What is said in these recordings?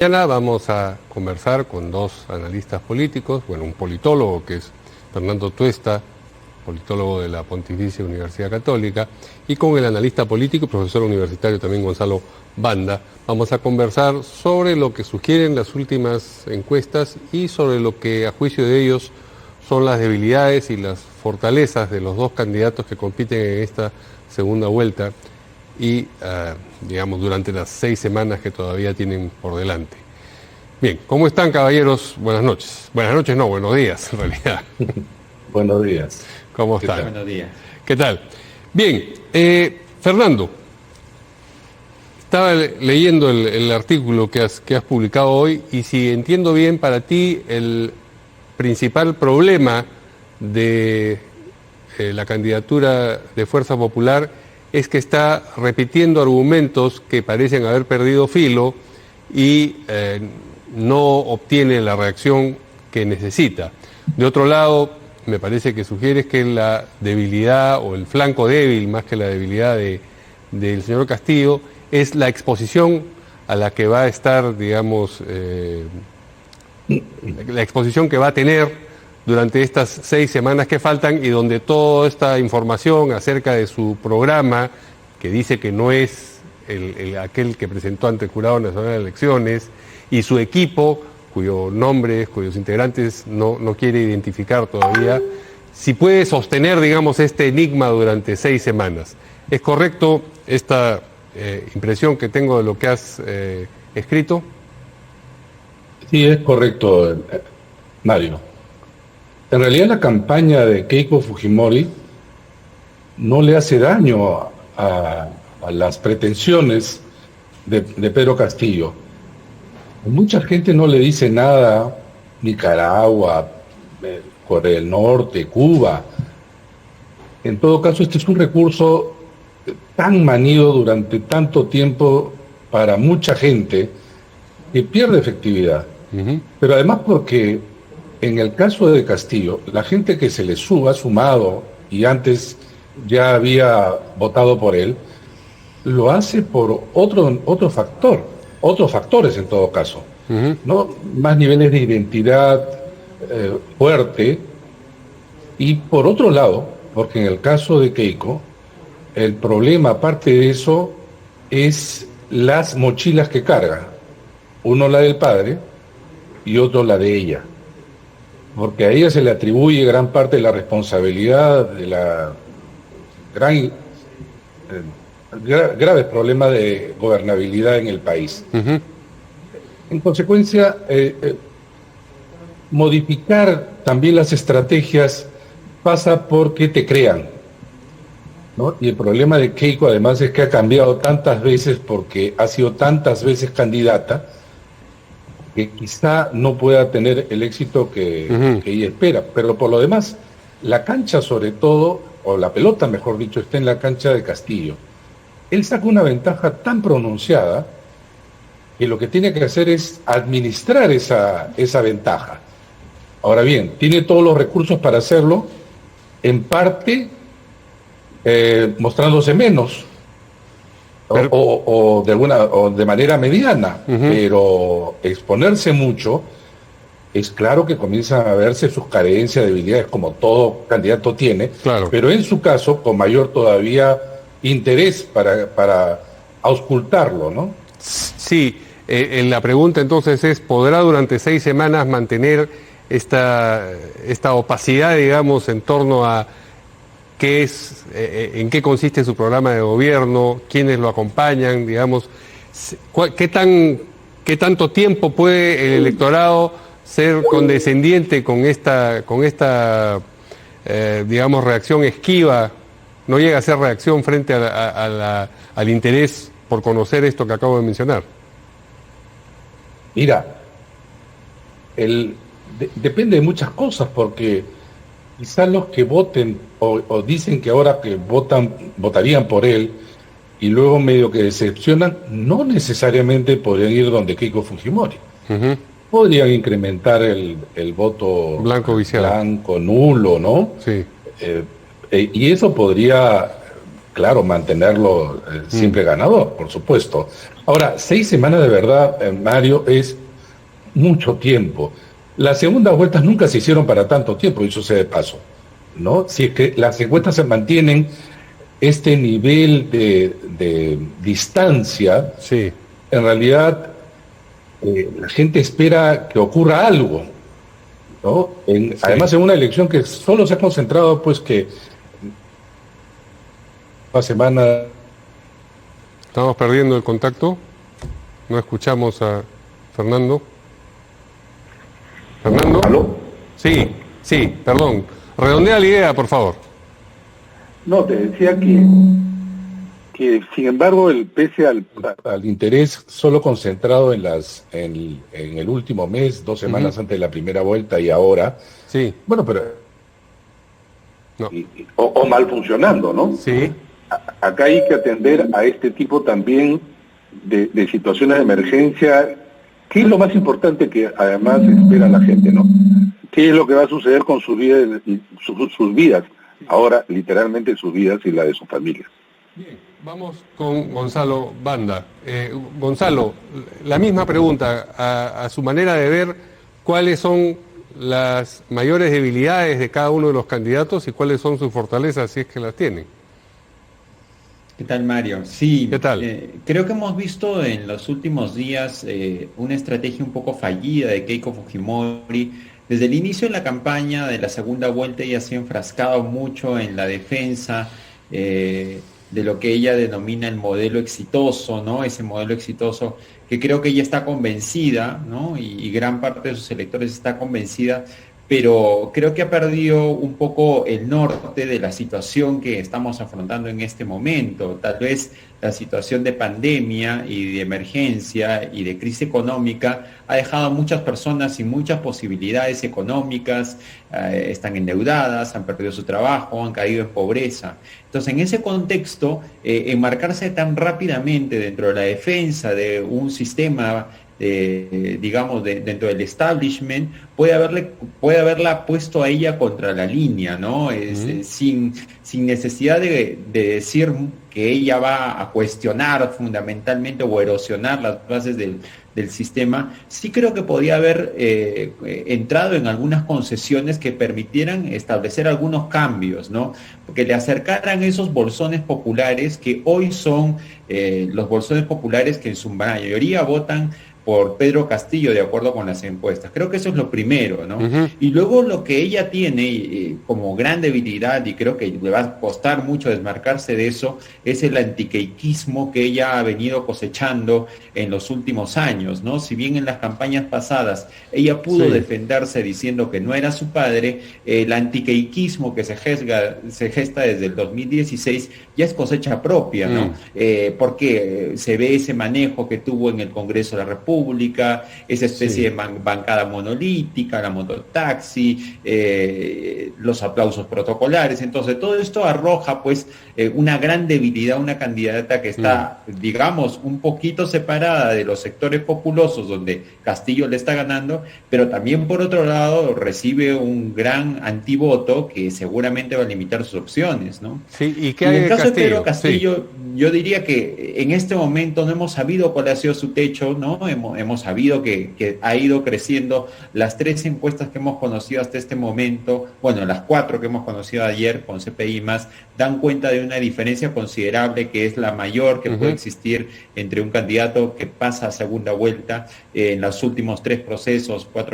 Mañana vamos a conversar con dos analistas políticos, bueno, un politólogo que es Fernando Tuesta, politólogo de la Pontificia Universidad Católica, y con el analista político y profesor universitario también Gonzalo Banda. Vamos a conversar sobre lo que sugieren las últimas encuestas y sobre lo que a juicio de ellos son las debilidades y las fortalezas de los dos candidatos que compiten en esta segunda vuelta y, digamos, durante las 6 semanas que todavía tienen por delante. Bien, ¿cómo están, caballeros? Buenas noches. Buenas noches, no, buenos días, en realidad. Buenos días. ¿Cómo están? Buenos días. ¿Qué tal? Bien, Fernando, estaba leyendo el artículo que has publicado hoy y si entiendo bien, para ti el principal problema de la candidatura de Fuerza Popular es que está repitiendo argumentos que parecen haber perdido filo y no obtiene la reacción que necesita. De otro lado, me parece que sugieres que la debilidad o el flanco débil, más que la debilidad del señor Castillo, es la exposición a la que va a estar, digamos, la exposición que va a tener durante estas 6 semanas que faltan y donde toda esta información acerca de su programa, que dice que no es aquel que presentó ante el Jurado Nacional de Elecciones, y su equipo, cuyos nombres, cuyos integrantes no quiere identificar todavía, si puede sostener, digamos, este enigma durante 6 semanas. ¿Es correcto esta impresión que tengo de lo que has escrito? Sí, es correcto, Mario. En realidad la campaña de Keiko Fujimori no le hace daño a las pretensiones de Pedro Castillo. Mucha gente no le dice nada, Nicaragua, Corea del Norte, Cuba. En todo caso, este es un recurso tan manido durante tanto tiempo para mucha gente que pierde efectividad. Pero además porque en el caso de Castillo, la gente que se le ha sumado y antes ya había votado por él, lo hace por otros factores en todo caso, ¿no? Más niveles de identidad fuerte, y por otro lado, porque en el caso de Keiko, el problema aparte de eso es las mochilas que carga, uno la del padre y otro la de ella, porque a ella se le atribuye gran parte de la responsabilidad de la graves problemas de gobernabilidad en el país. En consecuencia, modificar también las estrategias pasa porque te crean, ¿no? Y el problema de Keiko además es que ha cambiado tantas veces porque ha sido tantas veces candidata que quizá no pueda tener el éxito que ella espera. Pero por lo demás, la cancha sobre todo, o la pelota mejor dicho, está en la cancha de Castillo. Él saca una ventaja tan pronunciada que lo que tiene que hacer es administrar esa ventaja. Ahora bien, tiene todos los recursos para hacerlo, en parte mostrándose menos, o de manera mediana, pero exponerse mucho, es claro que comienzan a verse sus carencias, debilidades, como todo candidato tiene, claro. Pero en su caso, con mayor todavía interés para auscultarlo, ¿no? Sí, la pregunta entonces es, ¿podrá durante 6 semanas mantener esta opacidad, digamos, en torno a qué es, en qué consiste su programa de gobierno, quiénes lo acompañan, digamos, qué tanto tiempo puede el electorado ser condescendiente con esta digamos, reacción esquiva? No llega a ser reacción frente al interés por conocer esto que acabo de mencionar. Mira, depende de muchas cosas, porque quizás los que voten o dicen que ahora que votarían por él y luego medio que decepcionan, no necesariamente podrían ir donde Keiko Fujimori. Podrían incrementar el voto blanco viciado, blanco, nulo, ¿no? Sí. Y eso podría claro, mantenerlo siempre ganador, por supuesto. Ahora, 6 semanas de verdad, Mario, es mucho tiempo. Las segundas vueltas nunca se hicieron para tanto tiempo, dicho sea de paso, ¿no? Si es que las encuestas se mantienen este nivel de distancia, Sí, en realidad la gente espera que ocurra algo, ¿no? sí. Además, en una elección que solo se ha concentrado, pues que una semana. Estamos perdiendo el contacto. No escuchamos a Fernando. ¿Fernando? ¿Aló? Sí, sí, perdón. Redondea la idea, por favor. No, te decía que sin embargo, pese al interés solo concentrado en el último mes, 2 semanas antes de la primera vuelta y ahora, Sí, bueno, pero no. o mal funcionando, ¿no? Sí, Acá hay que atender a este tipo también de situaciones de emergencia. ¿Qué es lo más importante que además espera la gente, no? ¿Qué es lo que va a suceder con sus vidas, sus vidas? Ahora, literalmente sus vidas y la de sus familias. bien, vamos con Gonzalo Banda. Gonzalo, la misma pregunta, a su manera de ver, ¿cuáles son las mayores debilidades de cada uno de los candidatos y cuáles son sus fortalezas, si es que las tienen? ¿Qué tal, Mario? Sí, ¿Qué tal? creo que hemos visto en los últimos días una estrategia un poco fallida de Keiko Fujimori. Desde el inicio de la campaña de la segunda vuelta ella se ha enfrascado mucho en la defensa de lo que ella denomina el modelo exitoso, ¿no? Ese modelo exitoso que creo que ella está convencida, ¿no? Y gran parte de sus electores está convencida, pero creo que ha perdido un poco el norte de la situación que estamos afrontando en este momento. Tal vez la situación de pandemia y de emergencia y de crisis económica ha dejado a muchas personas sin muchas posibilidades económicas, están endeudadas, han perdido su trabajo, han caído en pobreza. Entonces, en ese contexto, enmarcarse tan rápidamente dentro de la defensa de un sistema digamos, dentro del establishment, puede haberla puesto a ella contra la línea, ¿no? Sin necesidad de decir que ella va a cuestionar fundamentalmente o erosionar las bases del sistema. Sí creo que podía haber entrado en algunas concesiones que permitieran establecer algunos cambios, ¿no? Porque le acercaran esos bolsones populares que hoy son los bolsones populares que en su mayoría votan por Pedro Castillo, de acuerdo con las encuestas. Creo que eso es lo primero, ¿no? Y luego lo que ella tiene como gran debilidad, y creo que le va a costar mucho desmarcarse de eso, es el antiqueiquismo que ella ha venido cosechando en los últimos años, ¿no? Si bien en las campañas pasadas ella pudo defenderse diciendo que no era su padre, el antiqueiquismo que se gesta desde el 2016 ya es cosecha propia, ¿no? Porque se ve ese manejo que tuvo en el Congreso de la República, esa especie de bancada monolítica, la mototaxi, los aplausos protocolares. Entonces, todo esto arroja, pues, una gran debilidad, una candidata que está, digamos, un poquito separada de los sectores populosos donde Castillo le está ganando, pero también, por otro lado, recibe un gran antivoto que seguramente va a limitar sus opciones, ¿no? Sí, ¿y qué hay en el caso Castillo? de Pedro Castillo, yo diría que en este momento no hemos sabido cuál ha sido su techo, ¿no? Hemos sabido que ha ido creciendo. Las 3 encuestas que hemos conocido hasta este momento, bueno, las 4 que hemos conocido ayer con CPI+, dan cuenta de una diferencia considerable que es la mayor que puede existir entre un candidato que pasa a segunda vuelta en los últimos 4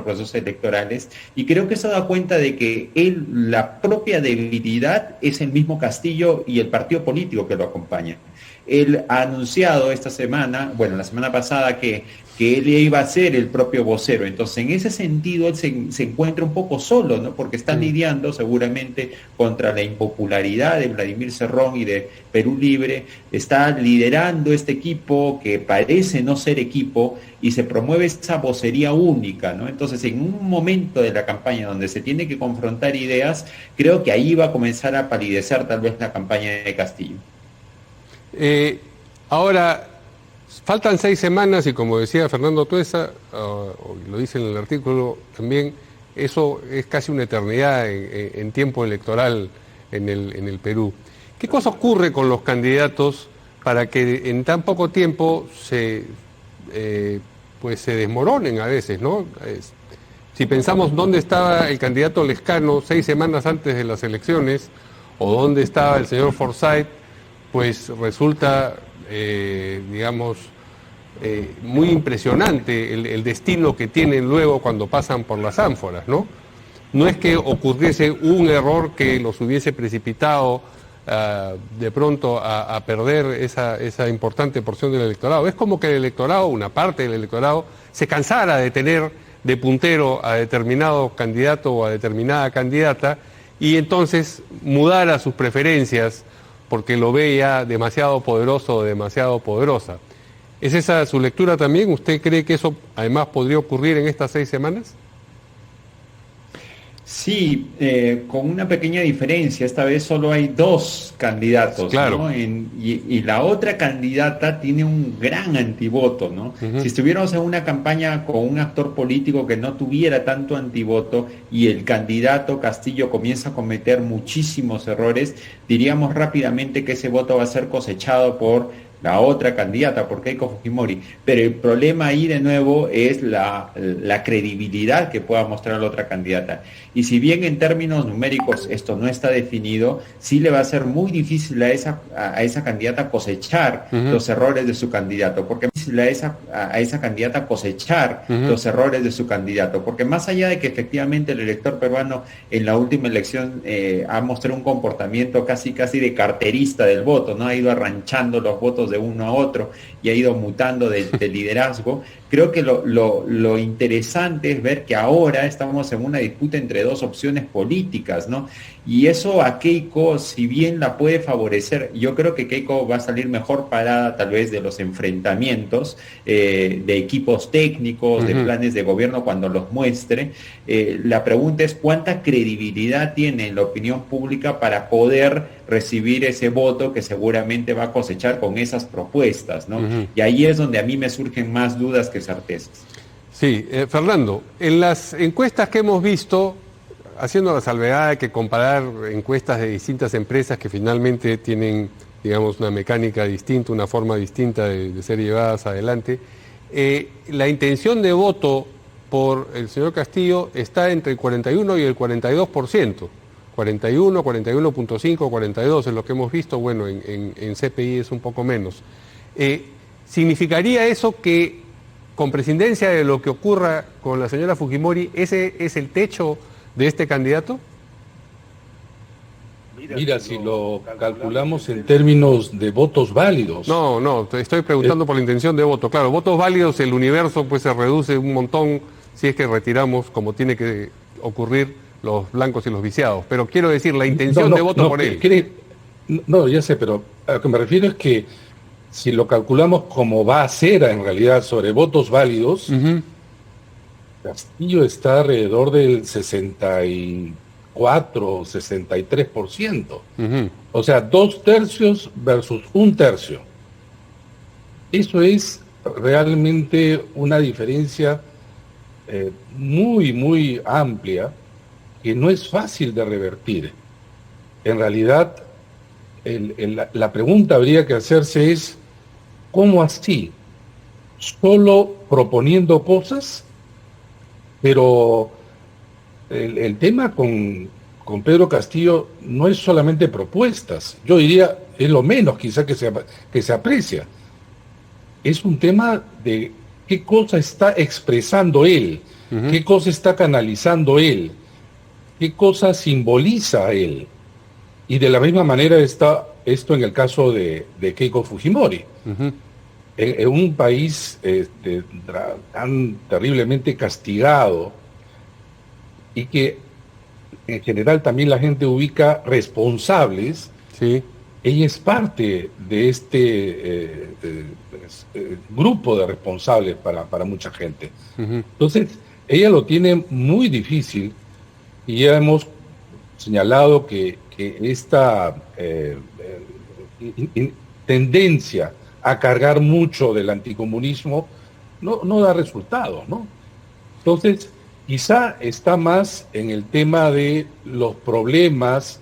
procesos electorales. Y creo que eso da cuenta de que la propia debilidad es el mismo Castillo y el partido político que lo acompaña. Él ha anunciado esta semana, bueno, la semana pasada, que él iba a ser el propio vocero. Entonces, en ese sentido, él se encuentra un poco solo, ¿no? Porque está lidiando seguramente contra la impopularidad de Vladimir Cerrón y de Perú Libre. Está liderando este equipo que parece no ser equipo y se promueve esa vocería única, ¿no? Entonces, en un momento de la campaña donde se tiene que confrontar ideas, creo que ahí va a comenzar a palidecer tal vez la campaña de Castillo. Ahora, faltan 6 semanas y como decía Fernando Tuesa, lo dice en el artículo también, eso es casi una eternidad en tiempo electoral en el Perú. ¿Qué cosa ocurre con los candidatos para que en tan poco tiempo pues se desmoronen a veces, ¿no? Si pensamos dónde estaba el candidato Lescano 6 semanas antes de las elecciones, o dónde estaba el señor Forsyth, pues resulta, digamos, muy impresionante el destino que tienen luego cuando pasan por las ánforas, ¿no? No es que ocurriese un error que los hubiese precipitado de pronto a perder esa importante porción del electorado. Es como que el electorado, una parte del electorado, se cansara de tener de puntero a determinado candidato o a determinada candidata y entonces mudara sus preferencias porque lo veía demasiado poderoso o demasiado poderosa. ¿Es esa su lectura también? ¿Usted cree que eso además podría ocurrir en estas 6 semanas? Sí, con una pequeña diferencia. Esta vez solo hay 2 candidatos, claro, ¿no? Y la otra candidata tiene un gran antivoto, ¿no? Uh-huh. Si estuviéramos en una campaña con un actor político que no tuviera tanto antivoto y el candidato Castillo comienza a cometer muchísimos errores, diríamos rápidamente que ese voto va a ser cosechado por la otra candidata, por Keiko Fujimori. Pero el problema ahí de nuevo es la credibilidad que pueda mostrar la otra candidata. Y si bien en términos numéricos esto no está definido, sí le va a ser muy difícil a esa candidata cosechar los errores de su candidato, porque a esa candidata cosechar los errores de su candidato, porque más allá de que efectivamente el elector peruano en la última elección ha mostrado un comportamiento casi de carterista del voto, ¿no? Ha ido arranchando los votos de uno a otro y ha ido mutando de liderazgo. Creo que lo interesante es ver que ahora estamos en una disputa entre 2 opciones políticas, ¿no? Y eso a Keiko, si bien la puede favorecer, yo creo que Keiko va a salir mejor parada tal vez de los enfrentamientos de equipos técnicos, de planes de gobierno cuando los muestre. La pregunta es cuánta credibilidad tiene en la opinión pública para poder recibir ese voto que seguramente va a cosechar con esas propuestas, ¿no? Y ahí es donde a mí me surgen más dudas que certezas. Sí, Fernando, en las encuestas que hemos visto, haciendo la salvedad de que comparar encuestas de distintas empresas que finalmente tienen, digamos, una mecánica distinta, una forma distinta de ser llevadas adelante, la intención de voto por el señor Castillo está entre el 41 y el 42%. 41, 41.5, 42 es lo que hemos visto, bueno, en CPI es un poco menos. ¿Significaría eso que, con prescindencia de lo que ocurra con la señora Fujimori, ese es el techo de este candidato? Mira, si lo calculamos en términos de votos válidos. No, te estoy preguntando por la intención de voto. Claro, votos válidos, el universo pues se reduce un montón si es que retiramos, como tiene que ocurrir, los blancos y los viciados. Pero quiero decir, la intención de voto por él. No, ya sé, pero a lo que me refiero es que si lo calculamos como va a ser en realidad sobre votos válidos, Castillo está alrededor del 64, 63%. O sea, 2/3 versus 1/3. Eso es realmente una diferencia muy, muy amplia que no es fácil de revertir. En realidad, la pregunta habría que hacerse es, ¿cómo así? ¿Solo proponiendo cosas? Pero el tema con Pedro Castillo no es solamente propuestas, yo diría, es lo menos quizá que se aprecia. Es un tema de qué cosa está expresando él, qué cosa está canalizando él, qué cosa simboliza él. Y de la misma manera está esto en el caso de Keiko Fujimori. En un país tan terriblemente castigado y que en general también la gente ubica responsables, sí. Ella es parte de este grupo de responsables para mucha gente. Entonces, ella lo tiene muy difícil y ya hemos señalado que esta tendencia a cargar mucho del anticomunismo no da resultados, ¿no? Entonces, quizá está más en el tema de los problemas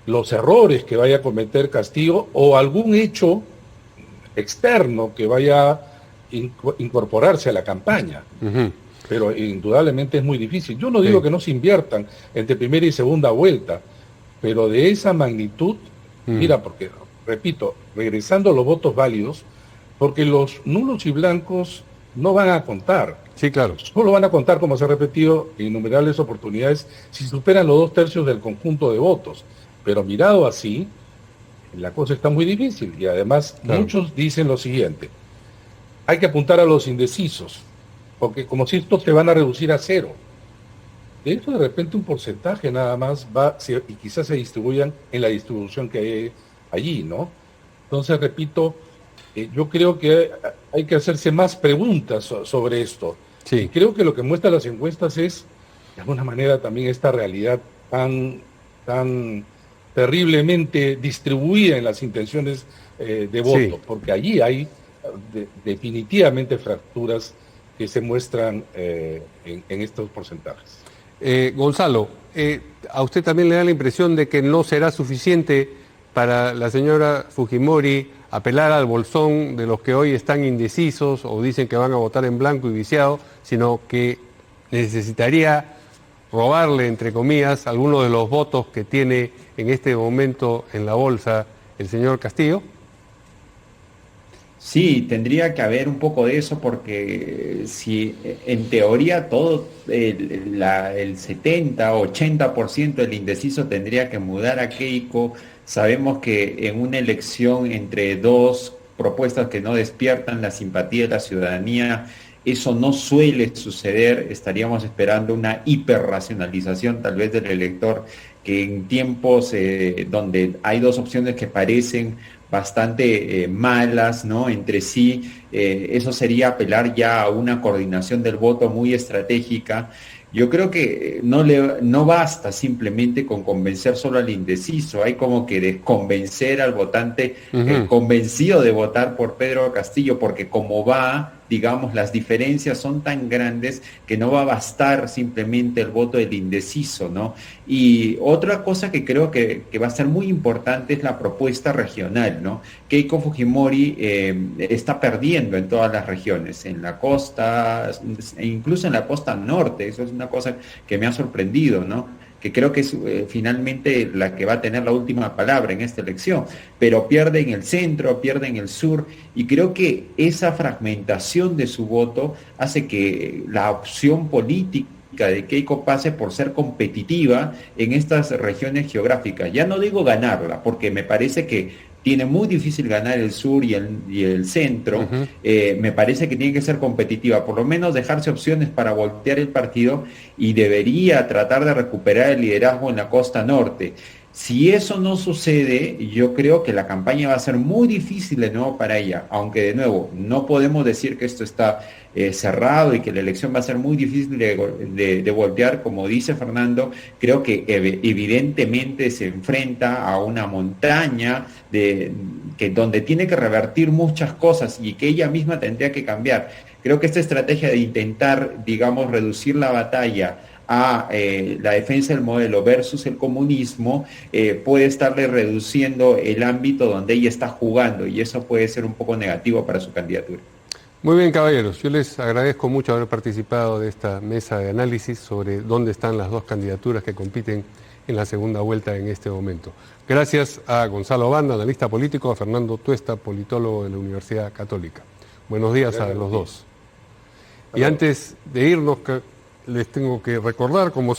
los errores que vaya a cometer Castillo o algún hecho externo que vaya a incorporarse a la campaña. Ujú. Pero indudablemente es muy difícil. Yo no digo que no se inviertan entre primera y segunda vuelta, pero de esa magnitud, mira, porque, repito, regresando a los votos válidos, porque los nulos y blancos no van a contar. Sí, claro. Solo van a contar, como se ha repetido en innumerables oportunidades, si superan los 2/3 del conjunto de votos. Pero mirado así, la cosa está muy difícil. Y además, Claro. muchos dicen lo siguiente: hay que apuntar a los indecisos, porque como si estos se van a reducir a cero. De hecho, de repente un porcentaje nada más va, y quizás se distribuyan en la distribución que hay allí, ¿no? Entonces, repito, yo creo que hay que hacerse más preguntas sobre esto. Sí. Y creo que lo que muestran las encuestas es, de alguna manera, también esta realidad tan terriblemente distribuida en las intenciones de voto, Sí. porque allí hay definitivamente fracturas que se muestran en estos porcentajes. Gonzalo, ¿a usted también le da la impresión de que no será suficiente para la señora Fujimori apelar al bolsón de los que hoy están indecisos o dicen que van a votar en blanco y viciado, sino que necesitaría robarle, entre comillas, algunos de los votos que tiene en este momento en la bolsa el señor Castillo? Sí, tendría que haber un poco de eso porque si en teoría todo el 70-80% del indeciso tendría que mudar a Keiko, sabemos que en una elección entre dos propuestas que no despiertan la simpatía de la ciudadanía, eso no suele suceder, estaríamos esperando una hiperracionalización tal vez del elector, que en tiempos donde hay dos opciones que parecen bastante malas, ¿no? Entre sí, eso sería apelar ya a una coordinación del voto muy estratégica. Yo creo que no basta simplemente con convencer solo al indeciso, hay como que desconvencer al votante convencido de votar por Pedro Castillo, porque como va, digamos, las diferencias son tan grandes que no va a bastar simplemente el voto del indeciso, ¿no? Y otra cosa que creo que va a ser muy importante es la propuesta regional, ¿no? Keiko Fujimori está perdiendo en todas las regiones, en la costa, e incluso en la costa norte, eso es una cosa que me ha sorprendido, ¿no? Que creo que es finalmente la que va a tener la última palabra en esta elección, pero pierde en el centro, pierde en el sur, y creo que esa fragmentación de su voto hace que la opción política de Keiko pase por ser competitiva en estas regiones geográficas. Ya no digo ganarla, porque me parece que tiene muy difícil ganar el sur y el centro. Me parece que tiene que ser competitiva, por lo menos dejarse opciones para voltear el partido, y debería tratar de recuperar el liderazgo en la costa norte. Si eso no sucede, yo creo que la campaña va a ser muy difícil de nuevo para ella, aunque de nuevo no podemos decir que esto está cerrado y que la elección va a ser muy difícil de voltear, como dice Fernando. Creo que evidentemente se enfrenta a una montaña donde tiene que revertir muchas cosas y que ella misma tendría que cambiar. Creo que esta estrategia de intentar, digamos, reducir la batalla a la defensa del modelo versus el comunismo, puede estarle reduciendo el ámbito donde ella está jugando, y eso puede ser un poco negativo para su candidatura. Muy bien, caballeros, yo les agradezco mucho haber participado de esta mesa de análisis sobre dónde están las dos candidaturas que compiten en la segunda vuelta en este momento. Gracias a Gonzalo Banda, analista político, a Fernando Tuesta, politólogo de la Universidad Católica. Buenos días a los dos. Y antes de irnos, les tengo que recordar, como